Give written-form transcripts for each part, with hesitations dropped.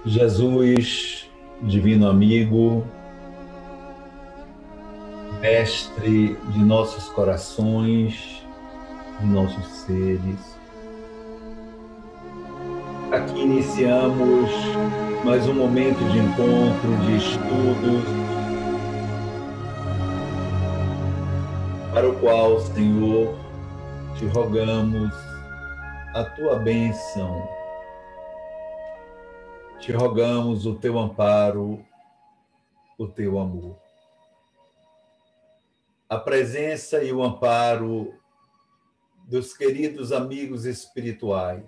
Jesus, divino amigo, mestre de nossos corações, de nossos seres. Aqui iniciamos mais um momento de encontro, de estudos, para o qual, Senhor, te rogamos a tua bênção, te rogamos o teu amparo, o teu amor. A presença e o amparo dos queridos amigos espirituais,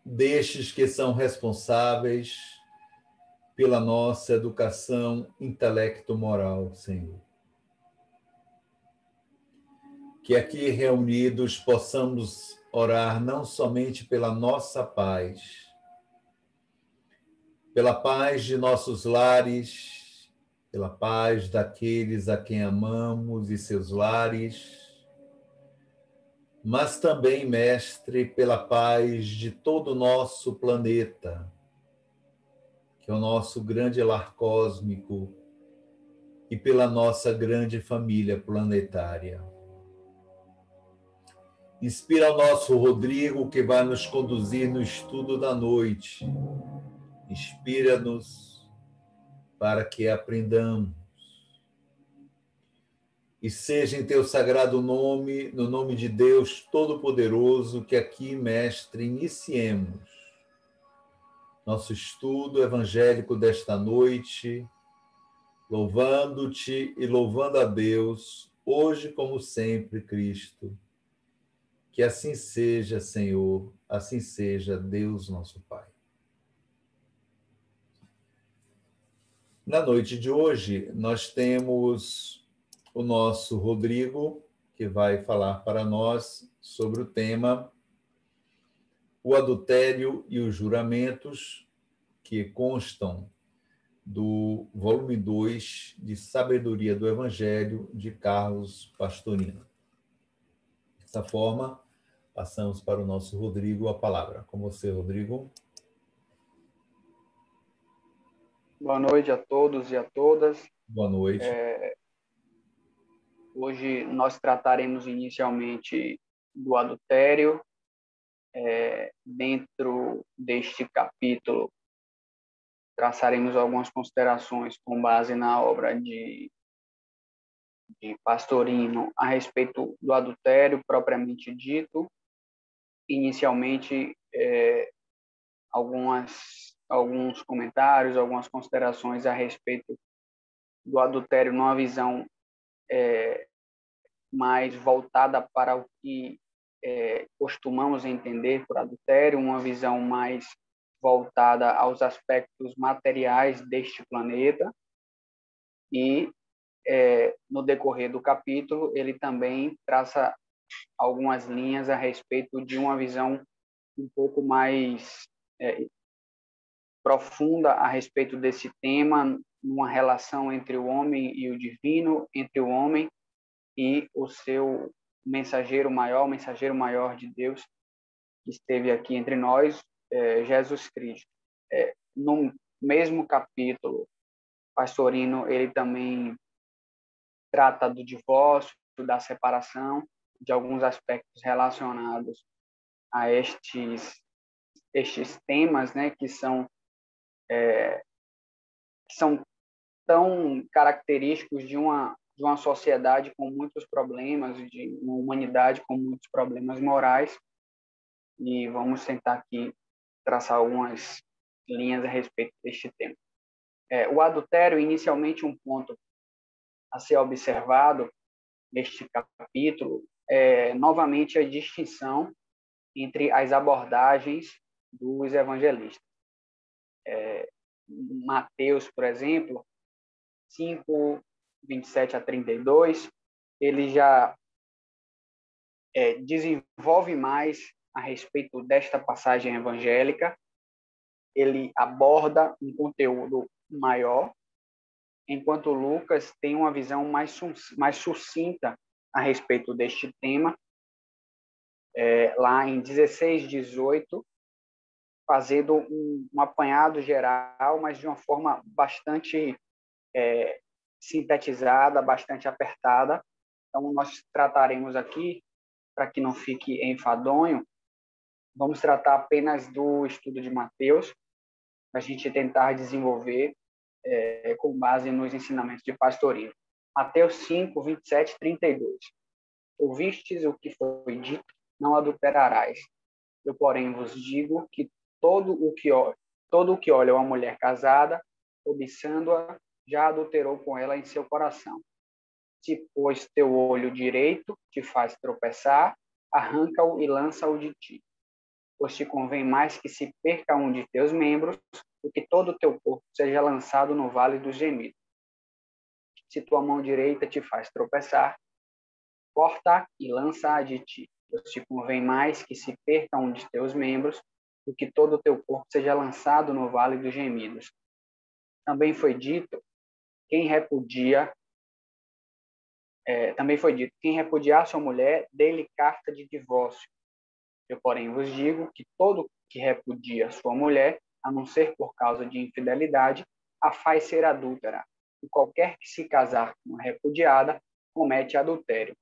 destes que são responsáveis pela nossa educação intelecto-moral, Senhor. Que aqui reunidos possamos orar não somente pela nossa paz, pela paz de nossos lares, pela paz daqueles a quem amamos e seus lares, mas também, Mestre, pela paz de todo o nosso planeta, que é o nosso grande lar cósmico, e pela nossa grande família planetária. Inspira o nosso Rodrigo, que vai nos conduzir no estudo da noite. Inspira-nos para que aprendamos. E seja em teu sagrado nome, no nome de Deus Todo-Poderoso, que aqui, Mestre, iniciemos nosso estudo evangélico desta noite, louvando-te e louvando a Deus, hoje como sempre, Cristo. Que assim seja, Senhor, assim seja, Deus nosso Pai. Na noite de hoje, nós temos o nosso Rodrigo, que vai falar para nós sobre o tema o adultério e os juramentos, que constam do volume 2 de Sabedoria do Evangelho, de Carlos Pastorino. Dessa forma, passamos para o nosso Rodrigo a palavra. Com você, Rodrigo. Boa noite a todos e a todas. Boa noite. Hoje nós trataremos inicialmente do adultério. Dentro deste capítulo, traçaremos algumas considerações com base na obra de Pastorino a respeito do adultério propriamente dito. Inicialmente, alguns comentários, algumas considerações a respeito do adultério numa visão mais voltada para o que costumamos entender por adultério, uma visão mais voltada aos aspectos materiais deste planeta. E, no decorrer do capítulo, ele também traça algumas linhas a respeito de uma visão um pouco mais profunda a respeito desse tema, numa relação entre o homem e o divino, entre o homem e o seu mensageiro maior de Deus, que esteve aqui entre nós, Jesus Cristo. No mesmo capítulo, Pastorino, ele também trata do divórcio, da separação, de alguns aspectos relacionados a estes temas, né, que são tão característicos de uma sociedade com muitos problemas, de uma humanidade com muitos problemas morais. E vamos tentar aqui traçar algumas linhas a respeito deste tema. O adultério, inicialmente, um ponto a ser observado neste capítulo é, novamente, a distinção entre as abordagens dos evangelistas. Mateus, por exemplo, 5, 27 a 32, ele já desenvolve mais a respeito desta passagem evangélica. Ele aborda um conteúdo maior, enquanto Lucas tem uma visão mais sucinta a respeito deste tema. Lá em 16, 18, fazendo um apanhado geral, mas de uma forma bastante sintetizada, bastante apertada. Então, nós trataremos aqui, para que não fique enfadonho, vamos tratar apenas do estudo de Mateus, para a gente tentar desenvolver com base nos ensinamentos de pastoreio. Mateus 5, 27, 32. Ouvistes o que foi dito, não adulterarás. Eu, porém, vos digo que todo o que olha uma mulher casada, cobiçando-a, já adulterou com ela em seu coração. Se, pois, teu olho direito te faz tropeçar, arranca-o e lança-o de ti. Pois te convém mais que se perca um de teus membros, do que todo o teu corpo seja lançado no vale dos gemidos. Se tua mão direita te faz tropeçar, corta e lança-a de ti. Pois te convém mais que se perca um de teus membros, do que todo o teu corpo seja lançado no vale dos gemidos. Também foi dito, quem repudiar sua mulher, dê-lhe carta de divórcio. Eu, porém, vos digo que todo que repudia sua mulher, a não ser por causa de infidelidade, a faz ser adúltera. E qualquer que se casar com a repudiada, comete adultério.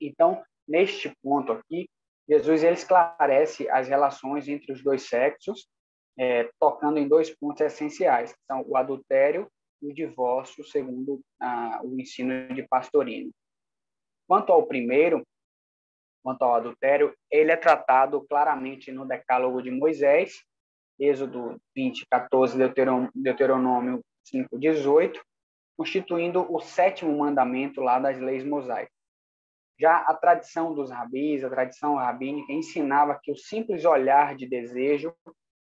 Então, neste ponto aqui, Jesus ele esclarece as relações entre os dois sexos, tocando em dois pontos essenciais, que são o adultério e o divórcio, segundo o ensino de Pastorino. Quanto ao primeiro, quanto ao adultério, ele é tratado claramente no Decálogo de Moisés, Êxodo 20, 14, Deuteronômio 5, 18, constituindo o 7º mandamento lá das leis mosaicas. Já a tradição dos rabis, a tradição rabínica, ensinava que o simples olhar de desejo,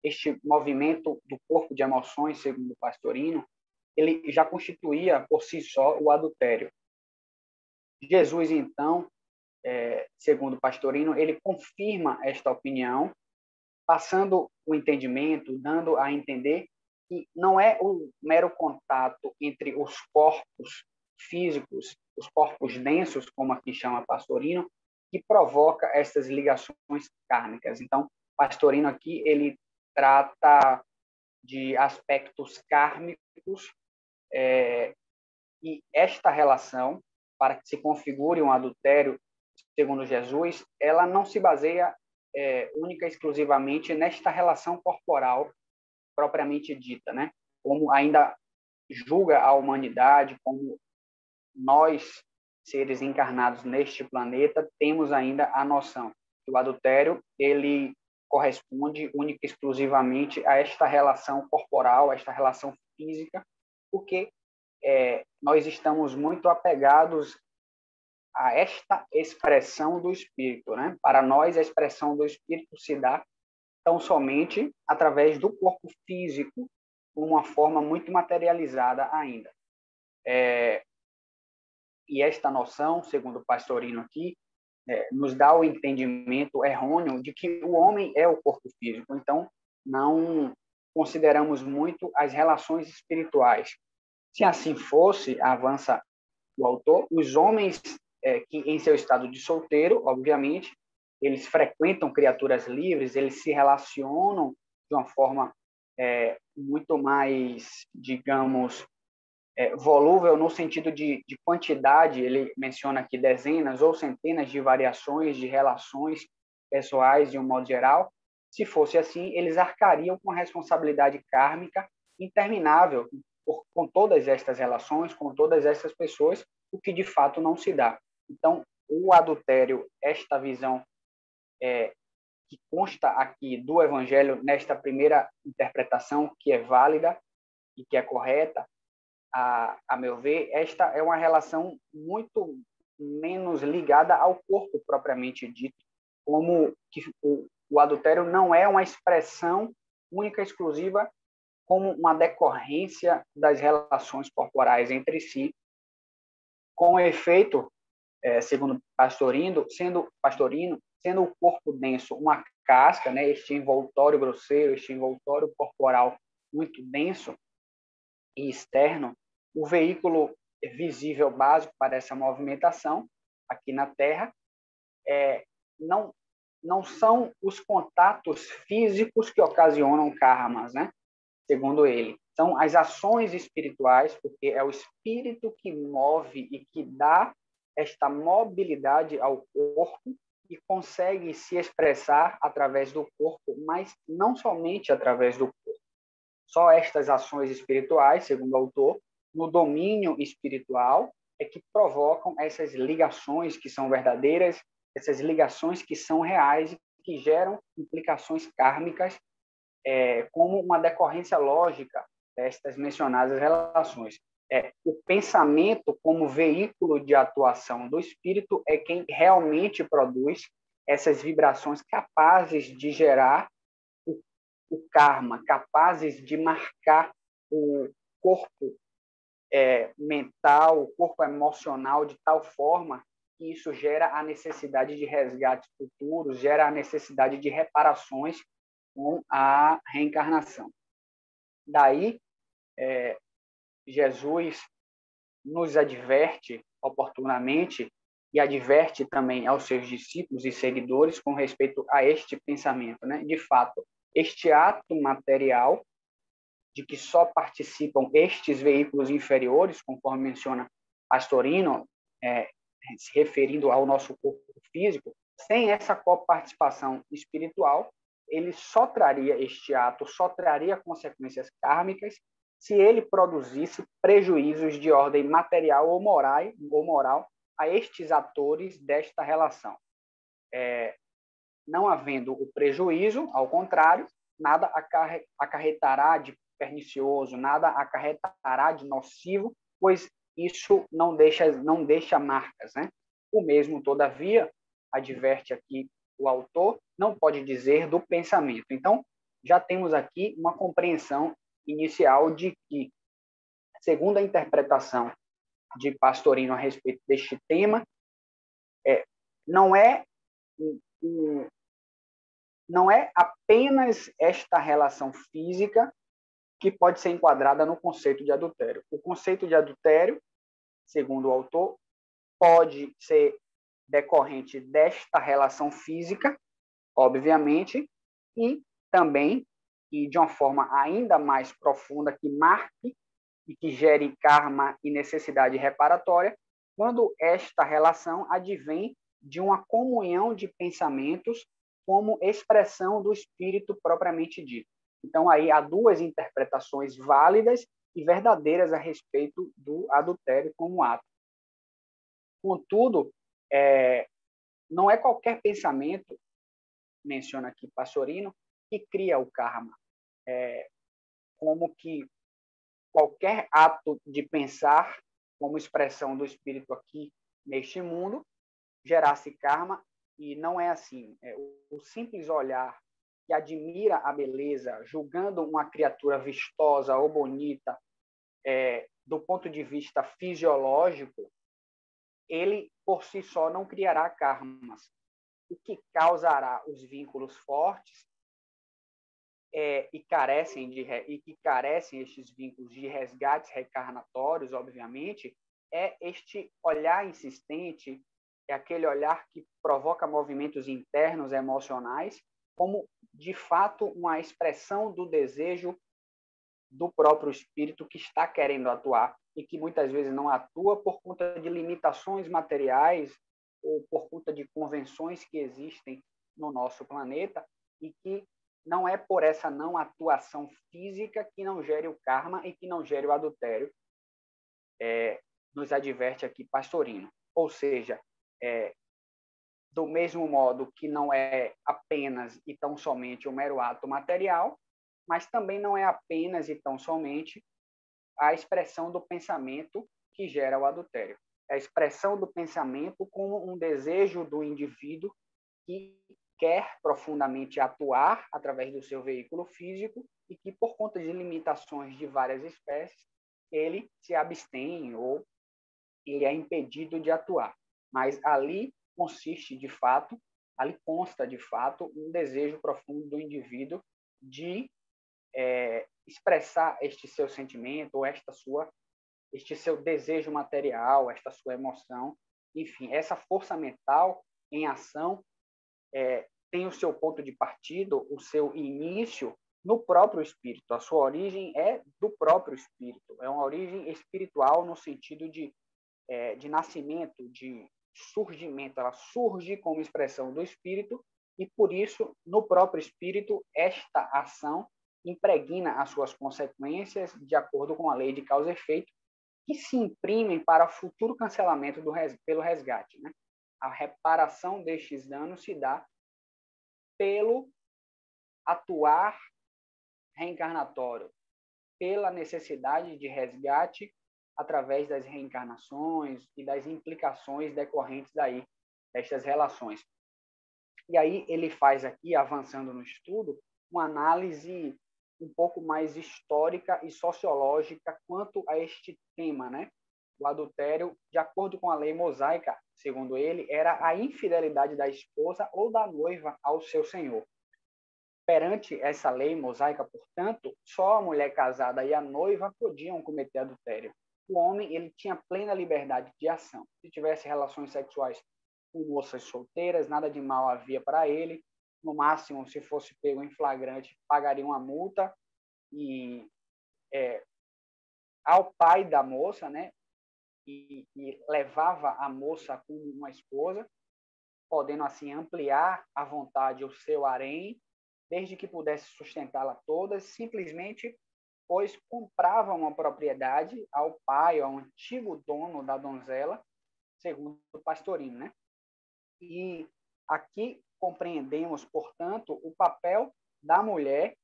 este movimento do corpo de emoções, segundo o Pastorino, ele já constituía por si só o adultério. Jesus, então, segundo o Pastorino, ele confirma esta opinião, passando o entendimento, dando a entender que não é o mero contato entre os corpos físicos, os corpos densos, como aqui chama Pastorino, que provoca essas ligações kármicas. Então, Pastorino aqui, ele trata de aspectos kármicos, e esta relação, para que se configure um adultério, segundo Jesus, ela não se baseia única e exclusivamente nesta relação corporal propriamente dita, né? Como ainda julga a humanidade, como nós, seres encarnados neste planeta, temos ainda a noção que o adultério, ele corresponde única e exclusivamente a esta relação corporal, a esta relação física, porque nós estamos muito apegados a esta expressão do espírito, né? Para nós, a expressão do espírito se dá tão somente através do corpo físico, uma forma muito materializada ainda. E esta noção, segundo o Pastorino aqui, nos dá o entendimento errôneo de que o homem é o corpo físico. Então, não consideramos muito as relações espirituais. Se assim fosse, avança o autor, os homens que em seu estado de solteiro, obviamente, eles frequentam criaturas livres, eles se relacionam de uma forma muito mais, digamos, volúvel no sentido de quantidade. Ele menciona aqui dezenas ou centenas de variações de relações pessoais de um modo geral. Se fosse assim, eles arcariam com a responsabilidade kármica interminável com todas estas relações, com todas essas pessoas, o que de fato não se dá. Então, o adultério, esta visão que consta aqui do Evangelho, nesta primeira interpretação, que é válida e que é correta, a meu ver, esta é uma relação muito menos ligada ao corpo propriamente dito, como que o adultério não é uma expressão única e exclusiva como uma decorrência das relações corporais entre si, com efeito, segundo Pastorino, sendo o corpo denso uma casca, né, este envoltório grosseiro, este envoltório corporal muito denso e externo, o veículo visível básico para essa movimentação aqui na Terra não não são os contatos físicos que ocasionam karmas, né? Segundo ele. São as ações espirituais, porque é o espírito que move e que dá esta mobilidade ao corpo e consegue se expressar através do corpo, mas não somente através do corpo. Só estas ações espirituais, segundo o autor, no domínio espiritual, é que provocam essas ligações que são verdadeiras, essas ligações que são reais e que geram implicações kármicas, como uma decorrência lógica destas mencionadas relações. O pensamento, como veículo de atuação do espírito, é quem realmente produz essas vibrações capazes de gerar o karma, capazes de marcar o corpo mental, o corpo emocional de tal forma que isso gera a necessidade de resgates futuros, gera a necessidade de reparações com a reencarnação. Daí, Jesus nos adverte oportunamente e adverte também aos seus discípulos e seguidores com respeito a este pensamento, né? De fato, este ato material de que só participam estes veículos inferiores, conforme menciona Pastorino, se referindo ao nosso corpo físico, sem essa coparticipação espiritual, ele só traria este ato, só traria consequências kármicas se ele produzisse prejuízos de ordem material ou moral a estes atores desta relação. Não havendo o prejuízo, ao contrário, nada acarretará de pernicioso, nada acarretará de nocivo, pois isso não deixa marcas, né? O mesmo, todavia, adverte aqui o autor, não pode dizer do pensamento. Então, já temos aqui uma compreensão inicial de que, segundo a interpretação de Pastorino a respeito deste tema, não é apenas esta relação física que pode ser enquadrada no conceito de adultério. O conceito de adultério, segundo o autor, pode ser decorrente desta relação física, obviamente, e também, e de uma forma ainda mais profunda, que marque e que gere karma e necessidade reparatória, quando esta relação advém de uma comunhão de pensamentos como expressão do espírito propriamente dito. Então, aí há duas interpretações válidas e verdadeiras a respeito do adultério como ato. Contudo, não é qualquer pensamento, menciona aqui Pastorino, que cria o karma. Como que qualquer ato de pensar, como expressão do espírito aqui neste mundo, gerasse karma, e não é assim. O simples olhar que admira a beleza, julgando uma criatura vistosa ou bonita, do ponto de vista fisiológico, ele, por si só, não criará karmas. O que causará os vínculos fortes e que carecem estes vínculos de resgates reencarnatórios, obviamente, é este olhar insistente, é aquele olhar que provoca movimentos internos emocionais, como, de fato, uma expressão do desejo do próprio espírito que está querendo atuar e que muitas vezes não atua por conta de limitações materiais ou por conta de convenções que existem no nosso planeta e que não é por essa não atuação física que não gere o karma e que não gere o adultério, nos adverte aqui Pastorino. Ou seja, do mesmo modo que não é apenas e tão somente um mero ato material, mas também não é apenas e tão somente a expressão do pensamento que gera o adultério. É a expressão do pensamento como um desejo do indivíduo que quer profundamente atuar através do seu veículo físico e que, por conta de limitações de várias espécies, ele se abstém ou ele é impedido de atuar. Mas ali consta de fato, um desejo profundo do indivíduo de expressar este seu sentimento ou este seu desejo material, esta sua emoção, enfim, essa força mental em ação tem o seu ponto de partida, o seu início no próprio espírito. A sua origem é do próprio espírito. É uma origem espiritual no sentido de nascimento, de surgimento. Ela surge como expressão do espírito e, por isso, no próprio espírito, esta ação impregna as suas consequências de acordo com a lei de causa e efeito, que se imprimem para futuro cancelamento pelo resgate, né? A reparação destes danos se dá pelo atuar reencarnatório, pela necessidade de resgate através das reencarnações e das implicações decorrentes daí, destas relações. E aí ele faz aqui, avançando no estudo, uma análise um pouco mais histórica e sociológica quanto a este tema, né? O adultério, de acordo com a lei mosaica, segundo ele, era a infidelidade da esposa ou da noiva ao seu senhor. Perante essa lei mosaica, portanto, só a mulher casada e a noiva podiam cometer adultério. O homem, ele tinha plena liberdade de ação. Se tivesse relações sexuais com moças solteiras, nada de mal havia para ele. No máximo, se fosse pego em flagrante, pagaria uma multa e ao pai da moça, né? E levava a moça como uma esposa, podendo assim ampliar à vontade o seu harém, desde que pudesse sustentá-la toda, simplesmente pois comprava uma propriedade ao pai, ao antigo dono da donzela, segundo o Pastorino, né? E aqui compreendemos, portanto, o papel da mulher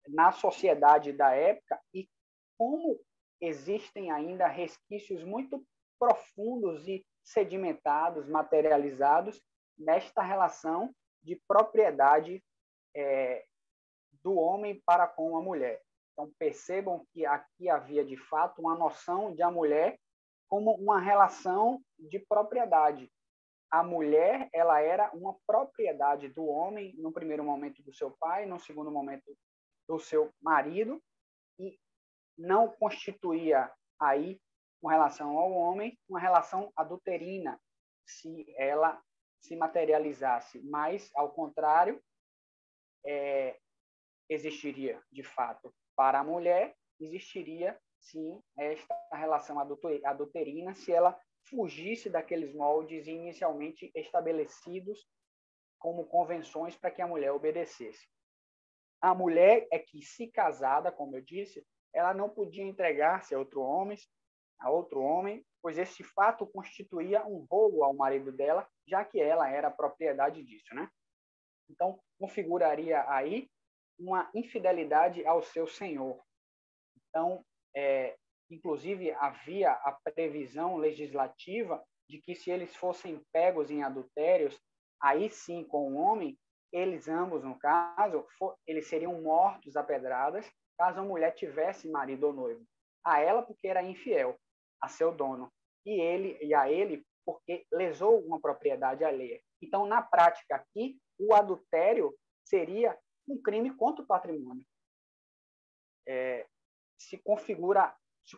na sociedade da época e como existem ainda resquícios muito profundos e sedimentados, materializados nesta relação de propriedade do homem para com a mulher. Então, percebam que aqui havia, de fato, uma noção de a mulher como uma relação de propriedade. A mulher, ela era uma propriedade do homem, no primeiro momento do seu pai, no segundo momento do seu marido, e não constituía aí, com relação ao homem, uma relação adulterina, se ela se materializasse. Mas, ao contrário, existiria, de fato, para a mulher, existiria, sim, esta relação adulterina, se ela fugisse daqueles moldes inicialmente estabelecidos como convenções para que a mulher obedecesse. A mulher é que, se casada, como eu disse, ela não podia entregar-se a outro homem, pois esse fato constituía um roubo ao marido dela, já que ela era a propriedade disso, né? Então, configuraria aí uma infidelidade ao seu senhor. Então, inclusive, havia a previsão legislativa de que, se eles fossem pegos em adultérios, aí sim, com o homem, eles ambos, no caso, eles seriam mortos a pedradas, caso a mulher tivesse marido ou noivo. A ela, porque era infiel a seu dono, e a ele, porque lesou uma propriedade alheia. Então, na prática aqui, o adultério seria um crime contra o patrimônio. Se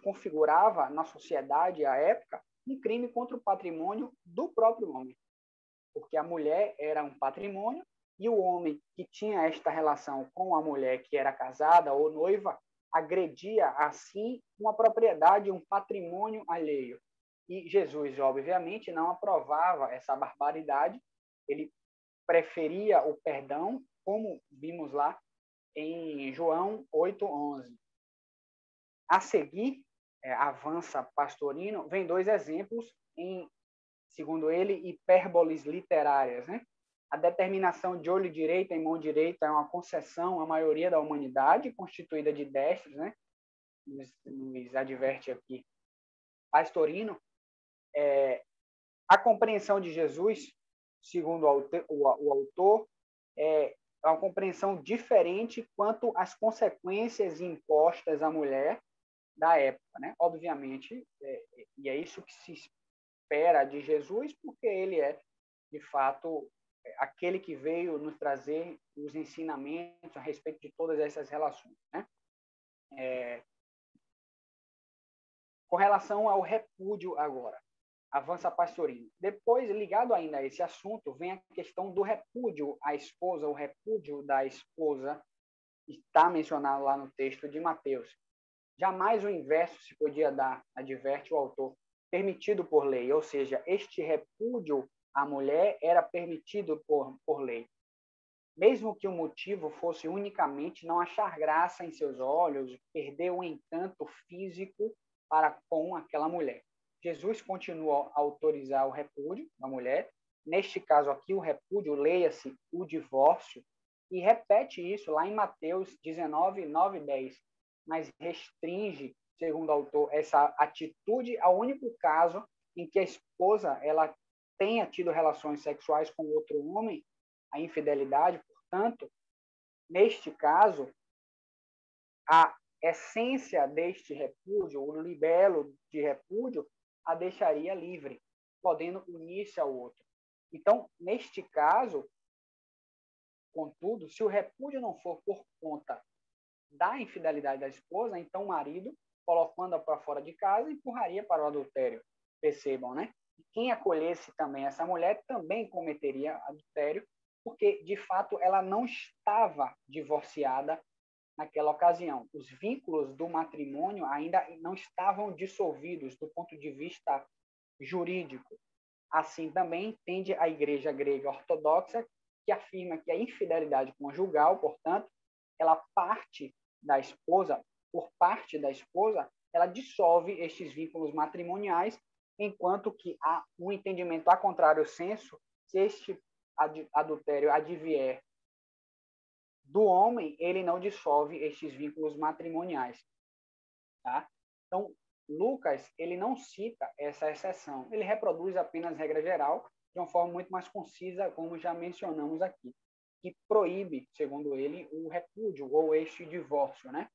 configurava na sociedade à época um crime contra o patrimônio do próprio homem, porque a mulher era um patrimônio e o homem que tinha esta relação com a mulher que era casada ou noiva agredia assim uma propriedade, um patrimônio alheio. E Jesus, obviamente, não aprovava essa barbaridade, ele preferia o perdão, como vimos lá em João 8:11. A seguir, avança Pastorino, vem dois exemplos em, segundo ele, hipérboles literárias, né? A determinação de olho direito em mão direita é uma concessão à maioria da humanidade, constituída de destros, né? Nos adverte aqui Pastorino. A compreensão de Jesus, segundo o autor, é uma compreensão diferente quanto às consequências impostas à mulher da época, né? Obviamente, e é isso que se espera de Jesus, porque ele é, de fato, aquele que veio nos trazer os ensinamentos a respeito de todas essas relações, né? Com relação ao repúdio agora, avança Pastorino. Depois, ligado ainda a esse assunto, vem a questão do repúdio à esposa, o repúdio da esposa, está mencionado lá no texto de Mateus. Jamais o inverso se podia dar, adverte o autor, permitido por lei, ou seja, este repúdio à mulher era permitido por lei. Mesmo que o motivo fosse unicamente não achar graça em seus olhos, perder o encanto físico para com aquela mulher. Jesus continua a autorizar o repúdio da mulher, neste caso aqui o repúdio, leia-se o divórcio, e repete isso lá em Mateus 19, 9 e 10, mas restringe, segundo o autor, essa atitude ao único caso em que a esposa ela tenha tido relações sexuais com outro homem, a infidelidade. Portanto, neste caso, a essência deste repúdio, o libelo de repúdio, a deixaria livre, podendo unir-se ao outro. Então, neste caso, contudo, se o repúdio não for por conta da infidelidade da esposa, então o marido, colocando-a para fora de casa, empurraria para o adultério. Percebam, né? Quem acolhesse também essa mulher também cometeria adultério, porque, de fato, ela não estava divorciada naquela ocasião. Os vínculos do matrimônio ainda não estavam dissolvidos do ponto de vista jurídico. Assim também entende a Igreja Grega Ortodoxa, que afirma que a infidelidade conjugal, portanto, ela parte da esposa, por parte da esposa, ela dissolve estes vínculos matrimoniais, enquanto que há um entendimento a contrário senso, se este adultério advier do homem, ele não dissolve estes vínculos matrimoniais. Tá? Então, Lucas, ele não cita essa exceção, ele reproduz apenas regra geral, de uma forma muito mais concisa, como já mencionamos aqui, que proíbe, segundo ele, o repúdio ou este divórcio, né?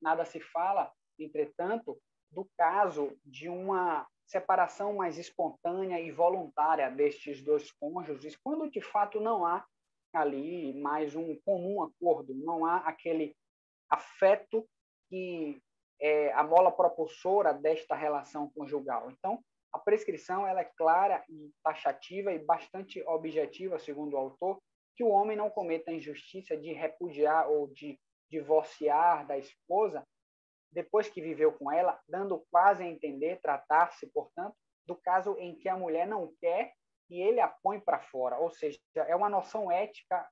Nada se fala, entretanto, do caso de uma separação mais espontânea e voluntária destes dois cônjuges, quando de fato não há ali mais um comum acordo, não há aquele afeto que é a mola propulsora desta relação conjugal. Então, a prescrição ela é clara e taxativa e bastante objetiva, segundo o autor, que o homem não cometa a injustiça de repudiar ou de divorciar da esposa depois que viveu com ela, dando quase a entender, tratar-se, portanto, do caso em que a mulher não quer e ele a põe para fora. Ou seja, é uma noção ética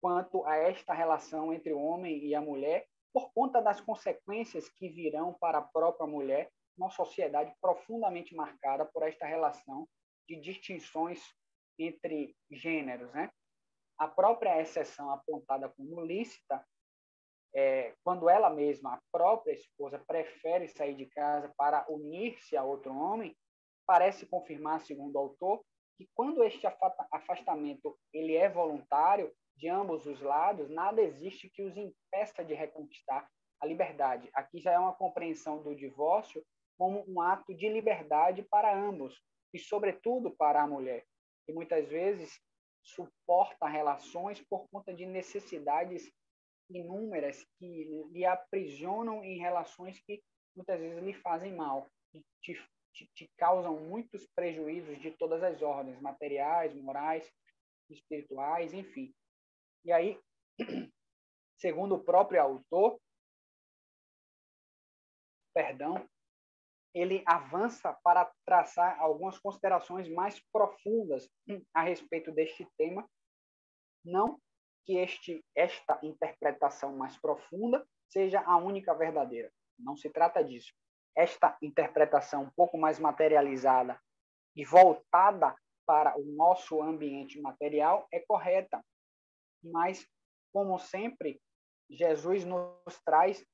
quanto a esta relação entre o homem e a mulher, por conta das consequências que virão para a própria mulher, numa sociedade profundamente marcada por esta relação de distinções entre gêneros, né? A própria exceção apontada como lícita, quando ela mesma, a própria esposa, prefere sair de casa para unir-se a outro homem, parece confirmar, segundo o autor, que quando este afastamento ele é voluntário, de ambos os lados, nada existe que os impeça de reconquistar a liberdade. Aqui já é uma compreensão do divórcio como um ato de liberdade para ambos, e sobretudo para a mulher, que muitas vezes suporta relações por conta de necessidades inúmeras que lhe aprisionam em relações que muitas vezes lhe fazem mal, te causam muitos prejuízos de todas as ordens, materiais, morais, espirituais, enfim. E aí, segundo o próprio autor, ele avança para traçar algumas considerações mais profundas a respeito deste tema, não que esta interpretação mais profunda seja a única verdadeira. Não se trata disso. Esta interpretação um pouco mais materializada e voltada para o nosso ambiente material é correta. Mas, como sempre, Jesus nos traz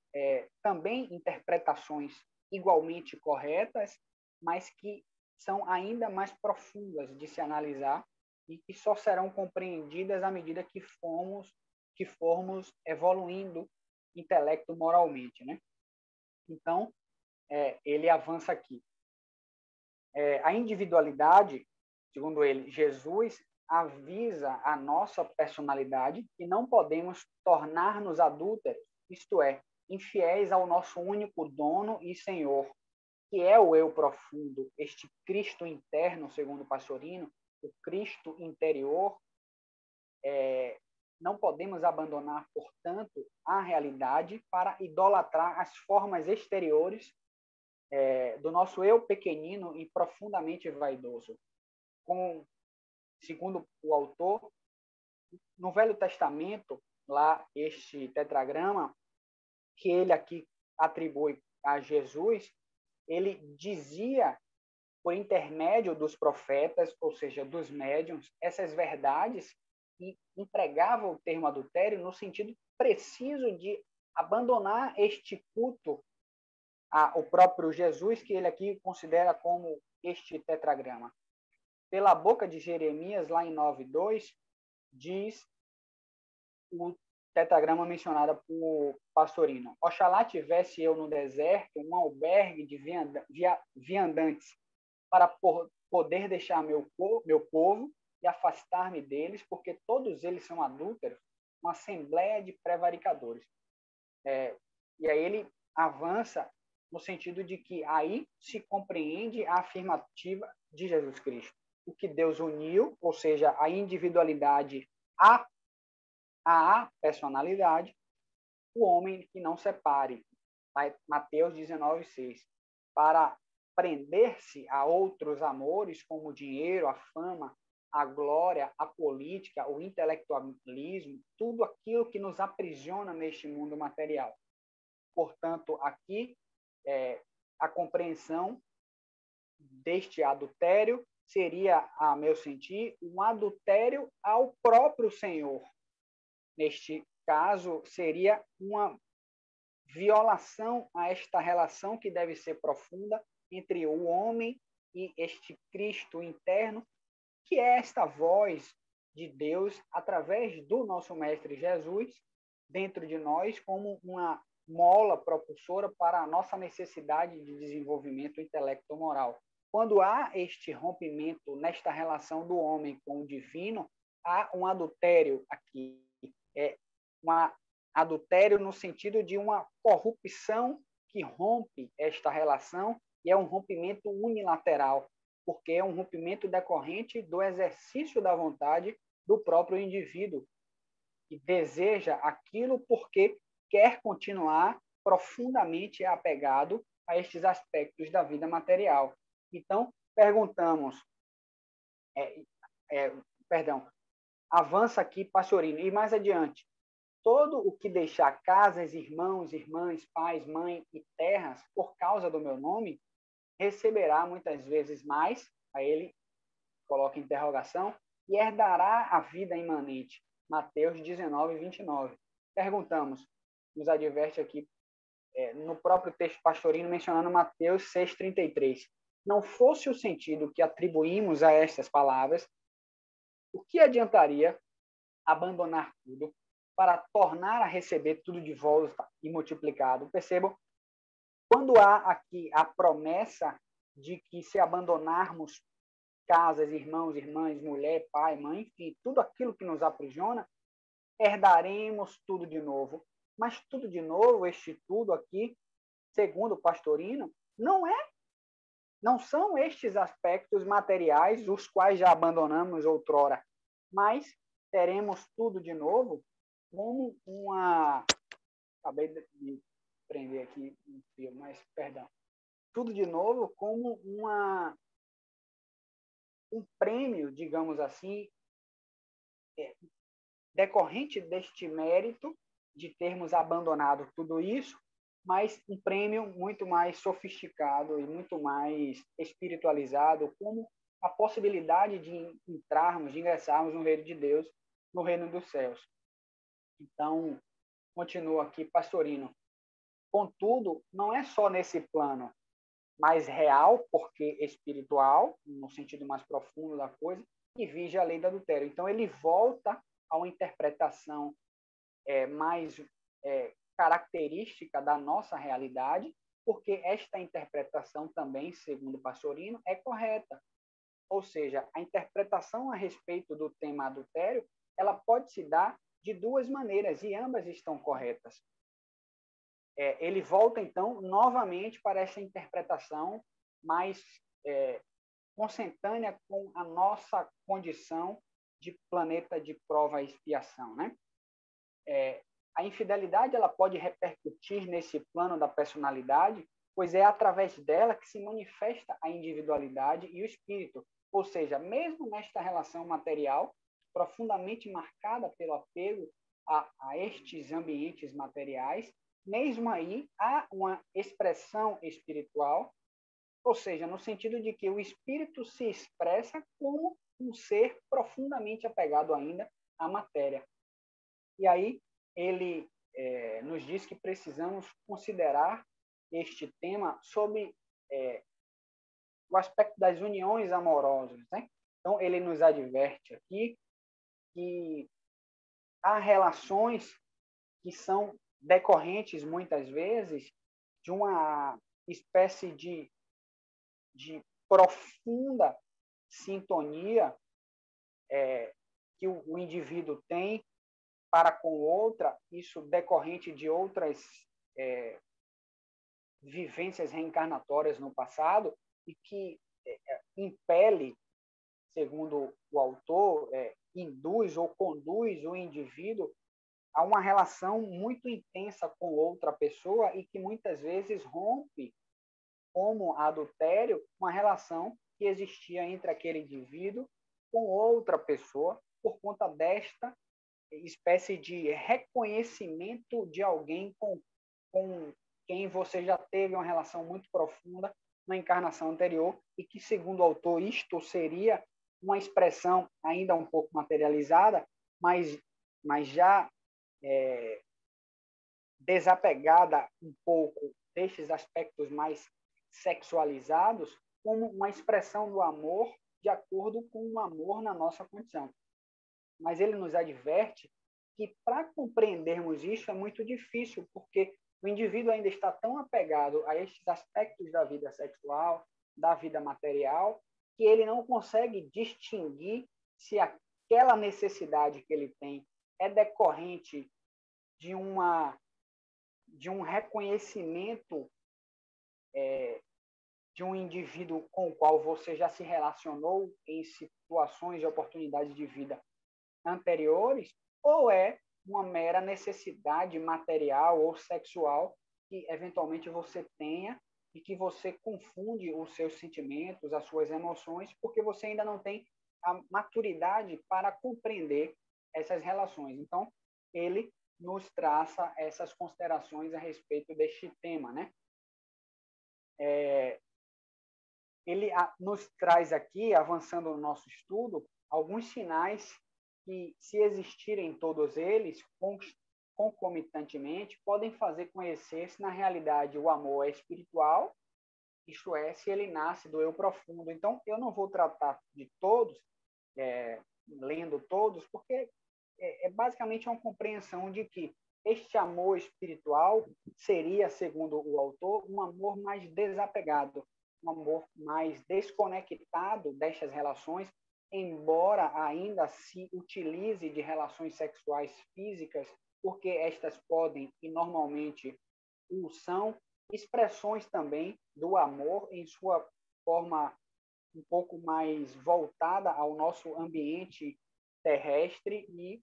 também interpretações igualmente corretas, mas que são ainda mais profundas de se analisar e que só serão compreendidas à medida que formos evoluindo intelecto moralmente, né? Então, ele avança aqui. A individualidade, segundo ele, Jesus avisa a nossa personalidade que não podemos tornar-nos adúlteros, isto é, infiéis ao nosso único dono e Senhor, que é o eu profundo, este Cristo interno, segundo Pastorino, o Cristo interior, não podemos abandonar, portanto, a realidade para idolatrar as formas exteriores do nosso eu pequenino e profundamente vaidoso. Segundo o autor, no Velho Testamento, lá este tetragrama, que ele aqui atribui a Jesus, ele dizia, por intermédio dos profetas, ou seja, dos médiuns, essas verdades e empregava o termo adultério no sentido preciso de abandonar este culto ao próprio Jesus, que ele aqui considera como este tetragrama. Pela boca de Jeremias, lá em 9:2, diz o tetragrama mencionado por Pastorino: Oxalá tivesse eu no deserto um albergue de viandantes para poder deixar meu povo e afastar-me deles, porque todos eles são adúlteros, uma assembleia de prevaricadores. E aí ele avança no sentido de que aí se compreende a afirmativa de Jesus Cristo. O que Deus uniu, ou seja, a individualidade à personalidade, o homem que não separe. Mateus 19:6. Para prender-se a outros amores, como o dinheiro, a fama, a glória, a política, o intelectualismo, tudo aquilo que nos aprisiona neste mundo material. Portanto, aqui, a compreensão deste adultério seria, a meu sentir, um adultério ao próprio Senhor. Neste caso, seria uma violação a esta relação que deve ser profunda entre o homem e este Cristo interno, que é esta voz de Deus através do nosso Mestre Jesus dentro de nós como uma mola propulsora para a nossa necessidade de desenvolvimento intelecto-moral. Quando há este rompimento nesta relação do homem com o divino, há um adultério aqui. Um adultério no sentido de uma corrupção que rompe esta relação, e é um rompimento unilateral, porque é um rompimento decorrente do exercício da vontade do próprio indivíduo, que deseja aquilo porque quer continuar profundamente apegado a estes aspectos da vida material. Então, perguntamos, avança aqui Pastorino, e mais adiante, todo o que deixar casas, irmãos, irmãs, pais, mãe e terras por causa do meu nome, receberá muitas vezes mais, aí ele coloca interrogação, e herdará a vida imanente. Mateus 19:29. Perguntamos, nos adverte aqui, no próprio texto pastorino, mencionando Mateus 6:33. Não fosse o sentido que atribuímos a estas palavras, o que adiantaria abandonar tudo para tornar a receber tudo de volta e multiplicado? Percebam, quando há aqui a promessa de que se abandonarmos casas, irmãos, irmãs, mulher, pai, mãe, enfim, tudo aquilo que nos aprisiona, herdaremos tudo de novo. Mas tudo de novo, este tudo aqui, segundo o Pastorino, não são estes aspectos materiais os quais já abandonamos outrora, mas teremos tudo de novo como uma... Acabei de prender aqui um fio, mas perdão. Tudo de novo como um prêmio, digamos assim, decorrente deste mérito de termos abandonado tudo isso, mas um prêmio muito mais sofisticado e muito mais espiritualizado, como a possibilidade de entrarmos, de ingressarmos no reino de Deus, no reino dos céus. Então, continua aqui Pastorino. Contudo, não é só nesse plano mais real, porque espiritual, no sentido mais profundo da coisa, que vige a lei do adultério. Então, ele volta a uma interpretação mais característica da nossa realidade, porque esta interpretação também, segundo Pastorino, é correta. Ou seja, a interpretação a respeito do tema adultério, ela pode se dar de duas maneiras, e ambas estão corretas. ele volta, então, novamente para essa interpretação mais consentânea com a nossa condição de planeta de prova e expiação, né? A infidelidade ela pode repercutir nesse plano da personalidade, pois é através dela que se manifesta a individualidade e o espírito. Ou seja, mesmo nesta relação material, profundamente marcada pelo apego a estes ambientes materiais, mesmo aí há uma expressão espiritual, ou seja, no sentido de que o espírito se expressa como um ser profundamente apegado ainda à matéria. E aí ele nos diz que precisamos considerar este tema sob o aspecto das uniões amorosas, né? Então, ele nos adverte aqui que há relações que são decorrentes, muitas vezes, de uma espécie de profunda sintonia que o indivíduo tem para com outra, isso decorrente de outras vivências reencarnatórias no passado, e que impele, segundo o autor, induz ou conduz o indivíduo a uma relação muito intensa com outra pessoa e que muitas vezes rompe, como adultério, uma relação que existia entre aquele indivíduo com outra pessoa por conta desta espécie de reconhecimento de alguém com quem você já teve uma relação muito profunda na encarnação anterior e que, segundo o autor, isto seria uma expressão ainda um pouco materializada, mas já desapegada um pouco destes aspectos mais sexualizados, como uma expressão do amor de acordo com o amor na nossa condição. Mas ele nos adverte que, para compreendermos isso, é muito difícil, porque o indivíduo ainda está tão apegado a estes aspectos da vida sexual, da vida material, que ele não consegue distinguir se aquela necessidade que ele tem é decorrente de um reconhecimento de um indivíduo com o qual você já se relacionou em situações e oportunidades de vida anteriores, ou é uma mera necessidade material ou sexual que eventualmente você tenha e que você confunde os seus sentimentos, as suas emoções, porque você ainda não tem a maturidade para compreender essas relações. Então, ele nos traça essas considerações a respeito deste tema, né? Ele nos traz aqui, avançando no nosso estudo, alguns sinais que, se existirem todos eles, concomitantemente, podem fazer conhecer se, na realidade, o amor é espiritual, isto é, se ele nasce do eu profundo. Então, eu não vou tratar de todos, lendo todos, porque basicamente uma compreensão de que este amor espiritual seria, segundo o autor, um amor mais desapegado, um amor mais desconectado destas relações, embora ainda se utilize de relações sexuais físicas, porque estas podem, e normalmente o são, expressões também do amor em sua forma um pouco mais voltada ao nosso ambiente terrestre e,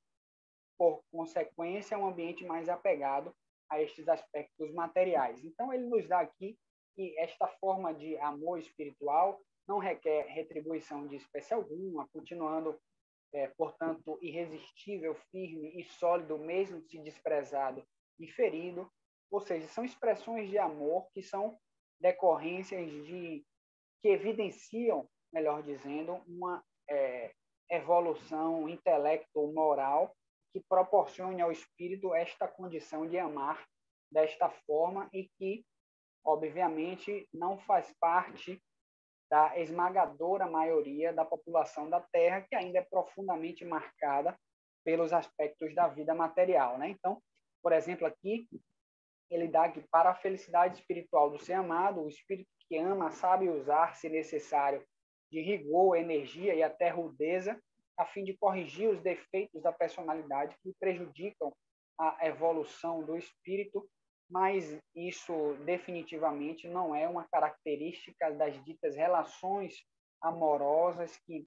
por consequência, um ambiente mais apegado a estes aspectos materiais. Então, ele nos dá aqui que esta forma de amor espiritual não requer retribuição de espécie alguma, continuando, portanto, irresistível, firme e sólido, mesmo se desprezado e ferido. Ou seja, são expressões de amor que são decorrências que evidenciam, melhor dizendo, uma evolução intelecto-moral que proporcione ao espírito esta condição de amar desta forma e que, obviamente, não faz parte da esmagadora maioria da população da Terra, que ainda é profundamente marcada pelos aspectos da vida material, né? Então, por exemplo, aqui ele dá que, para a felicidade espiritual do ser amado, o espírito que ama sabe usar, se necessário, de rigor, energia e até rudeza, a fim de corrigir os defeitos da personalidade que prejudicam a evolução do espírito mas isso definitivamente não é uma característica das ditas relações amorosas que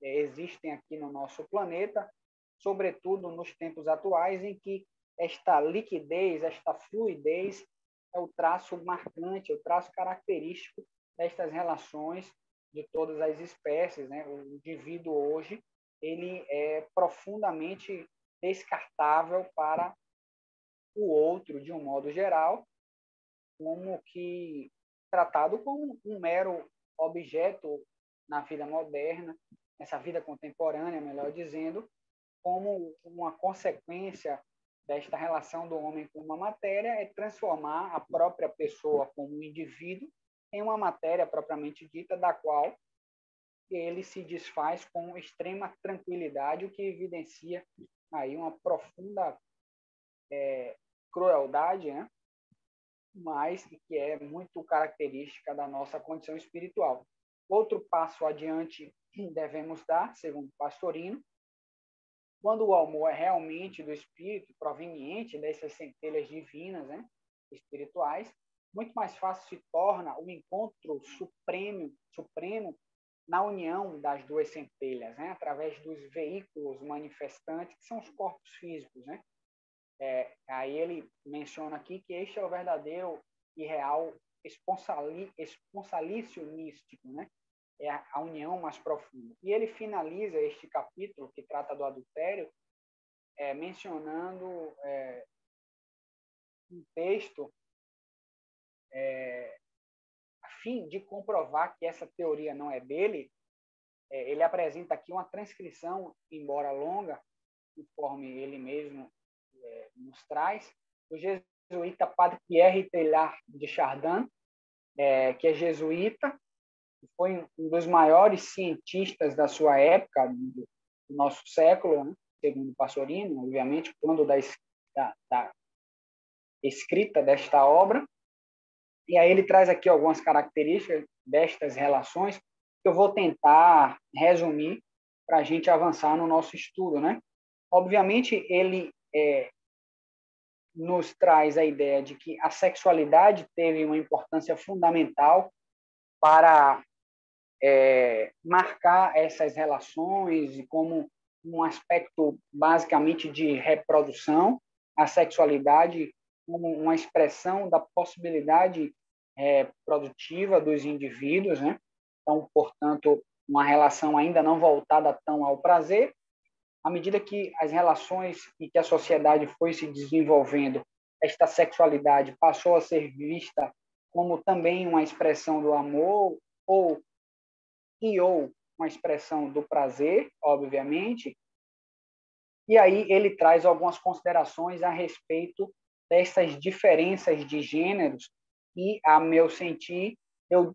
existem aqui no nosso planeta, sobretudo nos tempos atuais, em que esta liquidez, esta fluidez é o traço marcante, o traço característico destas relações de todas as espécies, né? O indivíduo hoje ele é profundamente descartável para o outro, de um modo geral, como que tratado como um mero objeto na vida moderna, nessa vida contemporânea, melhor dizendo, como uma consequência desta relação do homem com uma matéria é transformar a própria pessoa como um indivíduo em uma matéria propriamente dita, da qual ele se desfaz com extrema tranquilidade, o que evidencia aí uma profunda crueldade, né? Mas que é muito característica da nossa condição espiritual. Outro passo adiante que devemos dar, segundo Pastorino, quando o amor é realmente do espírito, proveniente dessas centelhas divinas, né, espirituais, muito mais fácil se torna o encontro supremo na união das duas centelhas, né, através dos veículos manifestantes, que são os corpos físicos, né? Aí ele menciona aqui que este é o verdadeiro e real esponsalício místico, né? É a união mais profunda. E ele finaliza este capítulo, que trata do adultério, mencionando um texto a fim de comprovar que essa teoria não é dele. Ele apresenta aqui uma transcrição, embora longa, conforme ele mesmo nos traz, do jesuíta Padre Pierre Teilhard de Chardin, que é jesuíta, foi um dos maiores cientistas da sua época, do nosso século, né? Segundo Pastorino, obviamente, quando da escrita desta obra. E aí ele traz aqui algumas características destas relações que eu vou tentar resumir para a gente avançar no nosso estudo, né? Obviamente, ele nos traz a ideia de que a sexualidade teve uma importância fundamental para marcar essas relações e como um aspecto basicamente de reprodução, a sexualidade como uma expressão da possibilidade produtiva dos indivíduos, né? Então, portanto, uma relação ainda não voltada tão ao prazer. À medida que as relações e que a sociedade foi se desenvolvendo, esta sexualidade passou a ser vista como também uma expressão do amor ou uma expressão do prazer, obviamente. E aí ele traz algumas considerações a respeito dessas diferenças de gêneros e, a meu sentir, eu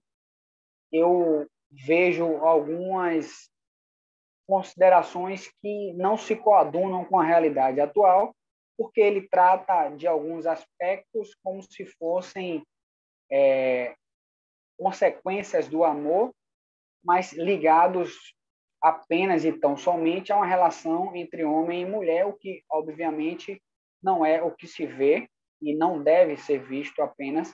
vejo algumas considerações que não se coadunam com a realidade atual, porque ele trata de alguns aspectos como se fossem consequências do amor, mas ligados apenas e tão somente a uma relação entre homem e mulher, o que, obviamente, não é o que se vê e não deve ser visto apenas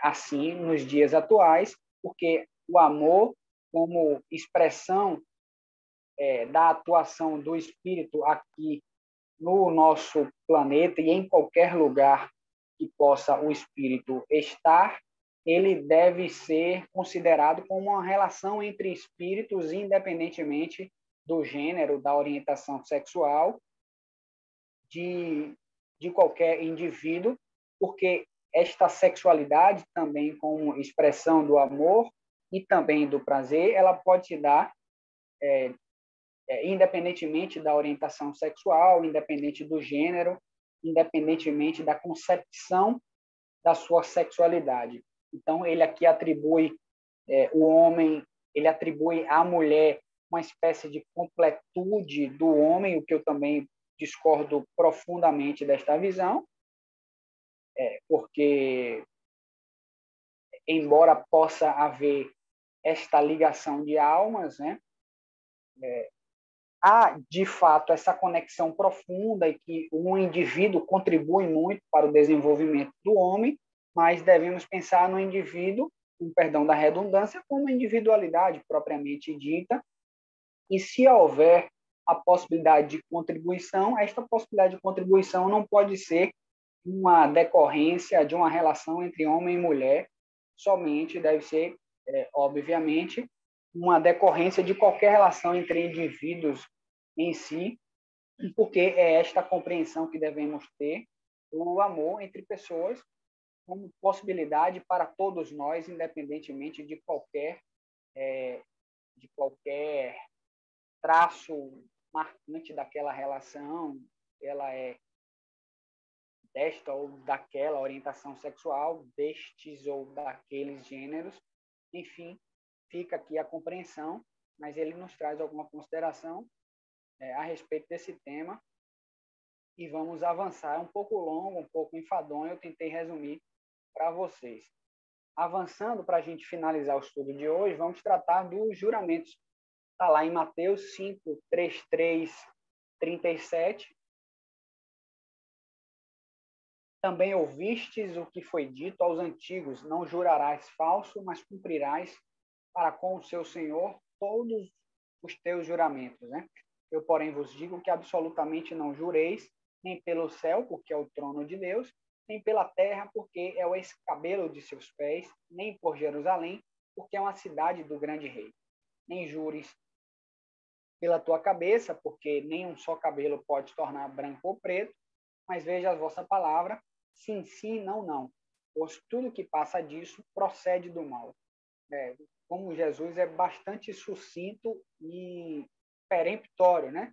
assim nos dias atuais, porque o amor, como expressão da atuação do espírito aqui no nosso planeta e em qualquer lugar que possa o espírito estar, ele deve ser considerado como uma relação entre espíritos, independentemente do gênero, da orientação sexual de qualquer indivíduo, porque esta sexualidade também como expressão do amor e também do prazer, ela pode se dar independentemente da orientação sexual, independente do gênero, independentemente da concepção da sua sexualidade. Então, ele aqui atribui o homem, ele atribui à mulher uma espécie de completude do homem, o que eu também discordo profundamente desta visão, porque, embora possa haver esta ligação de almas, né, há, de fato, essa conexão profunda e que um indivíduo contribui muito para o desenvolvimento do homem, mas devemos pensar no indivíduo, com perdão da redundância, como individualidade propriamente dita, e se houver a possibilidade de contribuição, esta possibilidade de contribuição não pode ser uma decorrência de uma relação entre homem e mulher, somente deve ser, obviamente, uma decorrência de qualquer relação entre indivíduos em si, porque é esta compreensão que devemos ter, o amor entre pessoas como possibilidade para todos nós, independentemente de qualquer traço marcante daquela relação, ela é desta ou daquela orientação sexual, destes ou daqueles gêneros, enfim, fica aqui a compreensão, mas ele nos traz alguma consideração a respeito desse tema e vamos avançar. É um pouco longo, um pouco enfadonho, eu tentei resumir para vocês. Avançando para a gente finalizar o estudo de hoje, vamos tratar dos juramentos. Está lá em Mateus 5, 33, 37. Também ouvistes o que foi dito aos antigos, não jurarás falso, mas cumprirás para com o seu Senhor todos os teus juramentos, né? Eu, porém, vos digo que absolutamente não jureis, nem pelo céu, porque é o trono de Deus, nem pela terra, porque é o escabelo de seus pés, nem por Jerusalém, porque é uma cidade do grande rei. Nem jures pela tua cabeça, porque nem um só cabelo pode tornar branco ou preto, mas veja a vossa palavra, sim, sim, não, não. Pois tudo que passa disso procede do mal. Como Jesus é bastante sucinto e peremptório, né?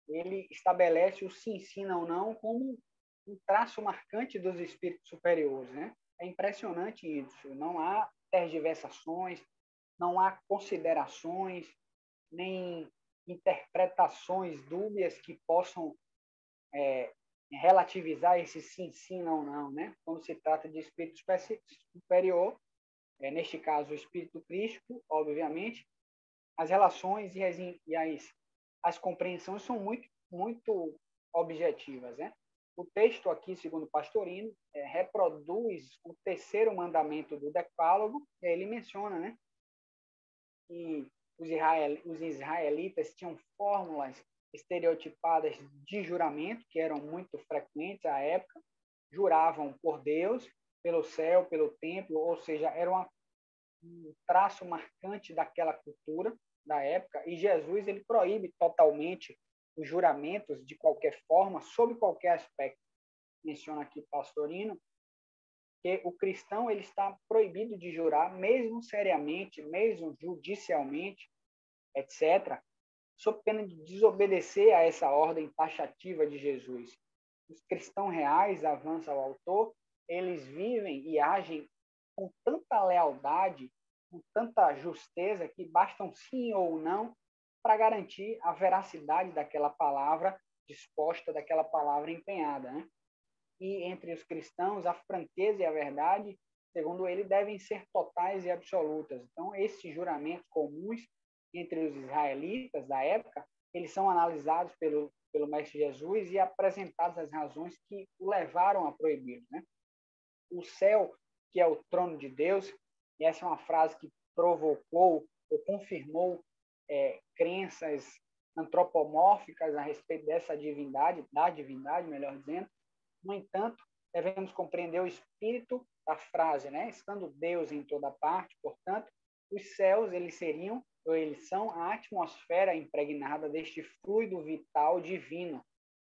Ele estabelece o sim, sim, não, não como um traço marcante dos espíritos superiores, né? É impressionante isso. Não há tergiversações, não há considerações, nem interpretações dúbias que possam relativizar esse sim, sim, não, não, né? Quando se trata de espírito superior, neste caso o espírito crístico, obviamente, as relações e as compreensões são muito, muito objetivas, né? O texto aqui, segundo Pastorino, reproduz o terceiro mandamento do Decálogo, e aí ele menciona, né, que os israelitas tinham fórmulas estereotipadas de juramento, que eram muito frequentes à época, juravam por Deus, pelo céu, pelo templo, ou seja, era um traço marcante daquela cultura da época, e Jesus ele proíbe totalmente os juramentos de qualquer forma, sob qualquer aspecto. Menciona aqui Pastorino que o cristão ele está proibido de jurar, mesmo seriamente, mesmo judicialmente, etc., sob pena de desobedecer a essa ordem taxativa de Jesus. Os cristãos reais, avança o autor, eles vivem e agem com tanta lealdade, com tanta justeza, que bastam sim ou não para garantir a veracidade daquela palavra disposta, daquela palavra empenhada, né? E entre os cristãos, a franqueza e a verdade, segundo ele, devem ser totais e absolutas. Então, esses juramentos comuns entre os israelitas da época, eles são analisados pelo Mestre Jesus e apresentadas as razões que o levaram a proibi-lo, né? O céu, que é o trono de Deus, e essa é uma frase que provocou ou confirmou crenças antropomórficas a respeito dessa divindade, da divindade, melhor dizendo. No entanto, devemos compreender o espírito da frase, né? Estando Deus em toda parte, portanto, os céus eles seriam ou eles são a atmosfera impregnada deste fluido vital divino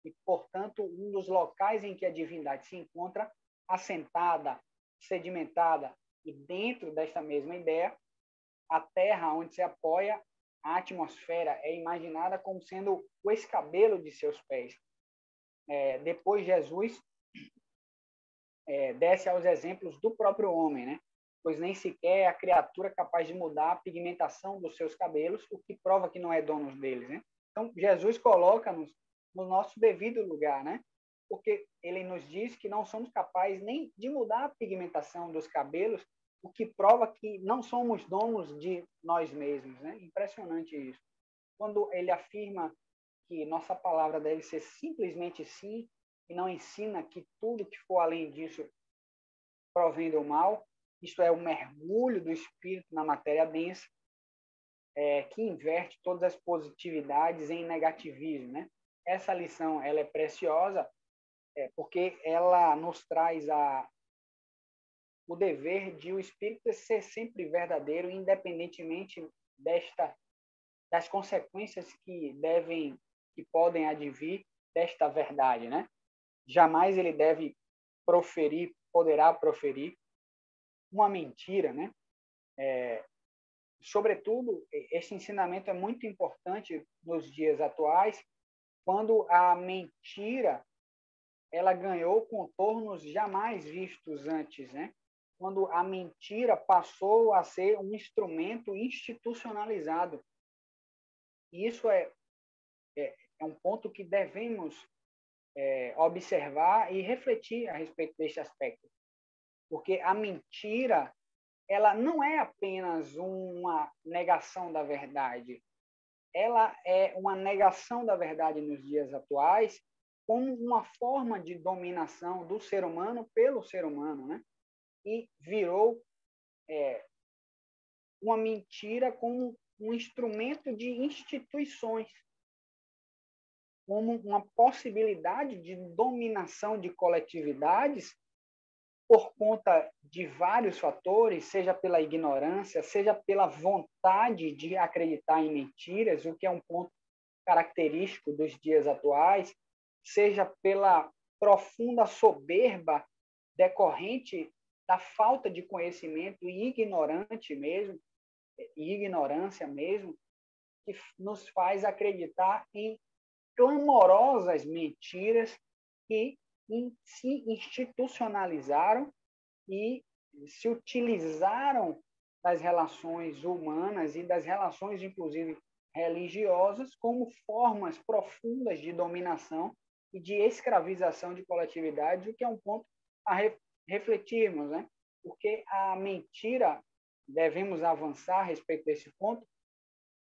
e, portanto, um dos locais em que a divindade se encontra assentada, sedimentada, e dentro desta mesma ideia, a terra onde se apoia a atmosfera é imaginada como sendo o escabelo de seus pés. Depois Jesus desce aos exemplos do próprio homem, né? Pois nem sequer é a criatura capaz de mudar a pigmentação dos seus cabelos, o que prova que não é dono deles, né? Então, Jesus coloca-nos no nosso devido lugar, né? Porque ele nos diz que não somos capazes nem de mudar a pigmentação dos cabelos, o que prova que não somos donos de nós mesmos, né? Impressionante isso. Quando ele afirma que nossa palavra deve ser simplesmente sim, e não ensina que tudo que for além disso provém do mal. Isto é o mergulho do espírito na matéria densa, que inverte todas as positividades em negativismo, né? Essa lição ela é preciosa porque ela nos traz o dever de o espírito ser sempre verdadeiro, independentemente das consequências que podem advir desta verdade, né? Jamais ele poderá proferir uma mentira, né? Sobretudo, este ensinamento é muito importante nos dias atuais, quando a mentira ela ganhou contornos jamais vistos antes, né? Quando a mentira passou a ser um instrumento institucionalizado. E isso é um ponto que devemos observar e refletir a respeito deste aspecto. Porque a mentira ela não é apenas uma negação da verdade, ela é uma negação da verdade nos dias atuais como uma forma de dominação do ser humano pelo ser humano, né? E virou uma mentira como um instrumento de instituições, como uma possibilidade de dominação de coletividades por conta de vários fatores, seja pela ignorância, seja pela vontade de acreditar em mentiras, o que é um ponto característico dos dias atuais, seja pela profunda soberba decorrente da falta de conhecimento e ignorância mesmo, que nos faz acreditar em clamorosas mentiras que se institucionalizaram e se utilizaram das relações humanas e das relações, inclusive, religiosas, como formas profundas de dominação e de escravização de coletividades, o que é um ponto a refletirmos, né? Porque a mentira, devemos avançar a respeito desse ponto,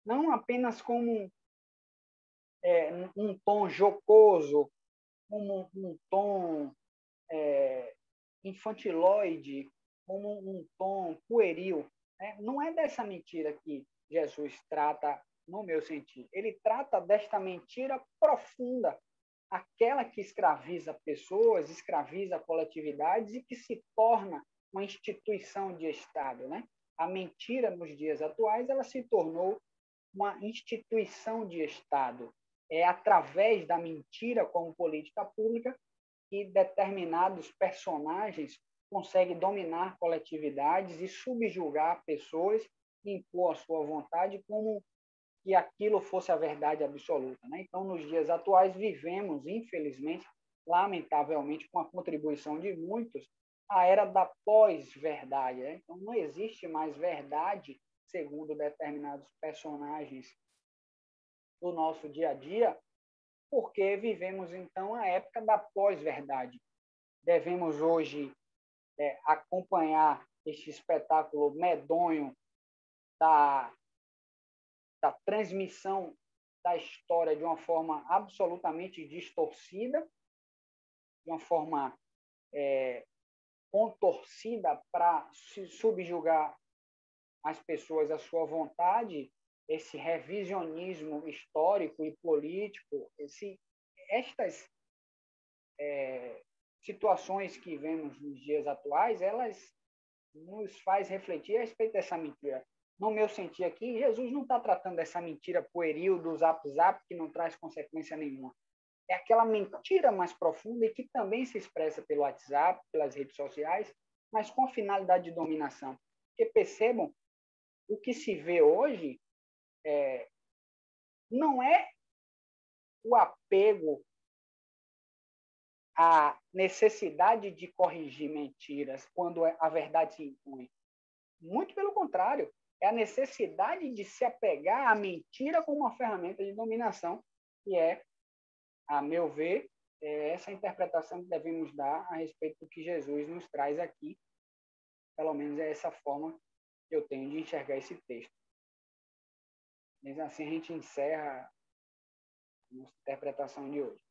não apenas como um tom jocoso, como um tom infantiloide, como um tom pueril. Né? Não é dessa mentira que Jesus trata, no meu sentido. Ele trata desta mentira profunda, aquela que escraviza pessoas, escraviza coletividades e que se torna uma instituição de Estado. Né? A mentira, nos dias atuais, ela se tornou uma instituição de Estado. É através da mentira como política pública que determinados personagens conseguem dominar coletividades e subjugar pessoas e impor a sua vontade como que aquilo fosse a verdade absoluta. Né? Então, nos dias atuais, vivemos, infelizmente, lamentavelmente, com a contribuição de muitos, a era da pós-verdade. Né? Então, não existe mais verdade, segundo determinados personagens do nosso dia a dia, porque vivemos, então, a época da pós-verdade. Devemos hoje acompanhar este espetáculo medonho da transmissão da história de uma forma absolutamente distorcida, de uma forma contorcida para subjugar as pessoas à sua vontade, esse revisionismo histórico e político, estas situações que vemos nos dias atuais, elas nos faz refletir a respeito dessa mentira. No meu sentir aqui, Jesus não está tratando dessa mentira pueril do zap-zap que não traz consequência nenhuma. É aquela mentira mais profunda e que também se expressa pelo WhatsApp, pelas redes sociais, mas com a finalidade de dominação. Porque percebam, o que se vê hoje não é o apego à necessidade de corrigir mentiras quando a verdade se impõe. Muito pelo contrário, é a necessidade de se apegar à mentira como uma ferramenta de dominação, que é, a meu ver, essa interpretação que devemos dar a respeito do que Jesus nos traz aqui. Pelo menos é essa forma que eu tenho de enxergar esse texto. Mas assim a gente encerra nossa interpretação de hoje.